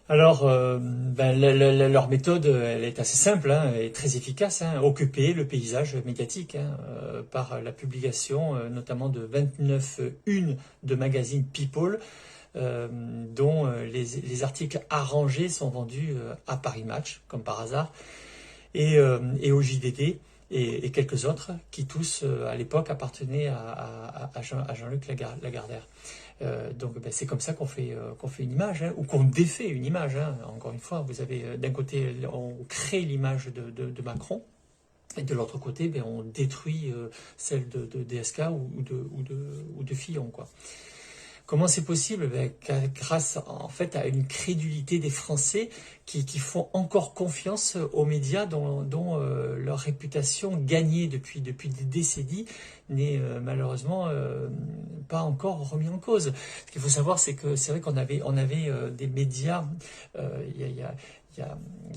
Alors, leur méthode, elle est assez simple, hein, et très efficace, hein, occuper le paysage médiatique, hein, par la publication notamment de 29 unes de magazines People, dont les articles arrangés sont vendus à Paris Match, comme par hasard, et au JDD, et quelques autres, qui tous, à l'époque, appartenaient à Jean-Luc Lagardère. Donc c'est comme ça qu'on fait une image, hein, ou qu'on défait une image, hein. Encore une fois, vous avez d'un côté, on crée l'image de Macron, et de l'autre côté, on détruit celle de DSK ou de Fillon, quoi. Comment c'est possible? Grâce en fait à une crédulité des Français qui font encore confiance aux médias dont leur réputation gagnée depuis des décennies n'est malheureusement pas encore remis en cause. Ce qu'il faut savoir, c'est que c'est vrai on avait des médias, il y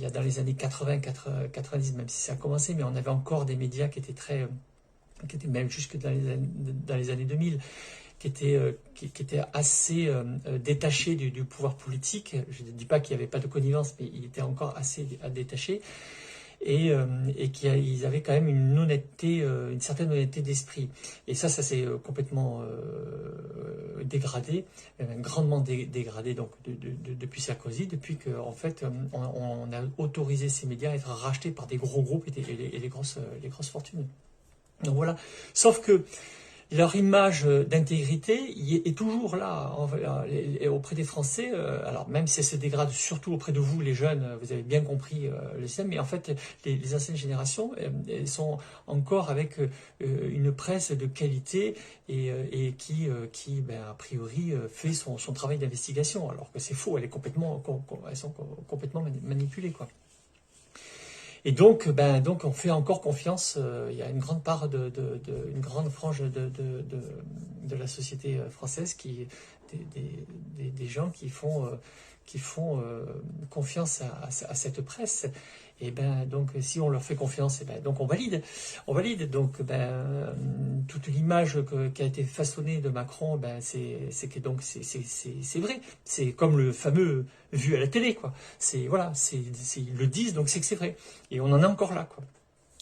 a dans les années 80, 90, même si ça a commencé, mais on avait encore des médias qui étaient qui étaient même jusque dans les années 2000, qui était assez détaché du pouvoir politique. Je ne dis pas qu'il n'y avait pas de connivence, mais il était encore assez détaché, et qu'ils avaient quand même une honnêteté, une certaine honnêteté d'esprit. Et ça s'est complètement dégradé, grandement dégradé donc depuis Sarkozy, depuis que en fait on a autorisé ces médias à être rachetés par des gros groupes et les grosses fortunes. Donc voilà. Sauf que leur image d'intégrité est toujours là auprès des Français. Alors même si elle se dégrade surtout auprès de vous, les jeunes, vous avez bien compris le système, mais en fait les anciennes générations, elles sont encore avec une presse de qualité et qui a priori fait son travail d'investigation, alors que c'est faux, elles sont complètement manipulées, quoi. Et donc on fait encore confiance. Il y a une grande part une grande frange de la société française des gens qui font confiance à cette presse. Et donc si on leur fait confiance, donc on valide. Donc toute l'image qui a été façonnée de Macron, c'est que donc c'est vrai. C'est comme le fameux vu à la télé, quoi. Voilà, ils le disent, donc c'est que c'est vrai. Et on en est encore là, quoi,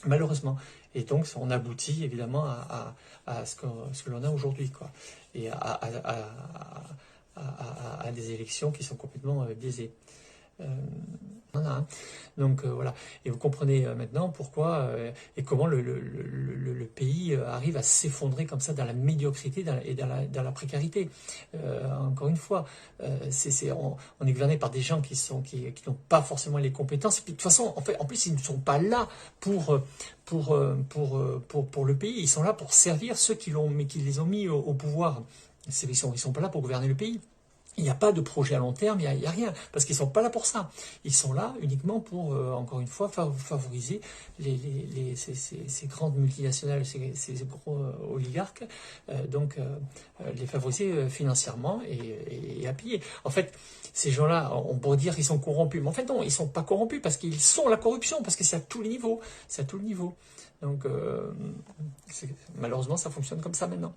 malheureusement. Et donc, on aboutit évidemment à ce que l'on a aujourd'hui, quoi. Et à des élections qui sont complètement biaisées. Voilà, hein. Donc voilà. Et vous comprenez maintenant pourquoi et comment le pays arrive à s'effondrer comme ça dans la médiocrité et dans la précarité. Encore une fois, on est gouverné par des gens qui n'ont pas forcément les compétences. Et puis, de toute façon, en plus, ils ne sont pas là pour le pays. Ils sont là pour servir ceux qui les ont mis au pouvoir. Ils sont pas là pour gouverner le pays. Il n'y a pas de projet à long terme, il n'y a rien, parce qu'ils ne sont pas là pour ça. Ils sont là uniquement pour, encore une fois, favoriser ces grandes multinationales, ces gros oligarques, les favoriser financièrement et à piller. En fait, ces gens-là, on pourrait dire qu'ils sont corrompus, mais en fait non, ils ne sont pas corrompus parce qu'ils sont la corruption, parce que c'est à tous les niveaux. C'est à tous les niveaux. Donc, malheureusement, ça fonctionne comme ça maintenant.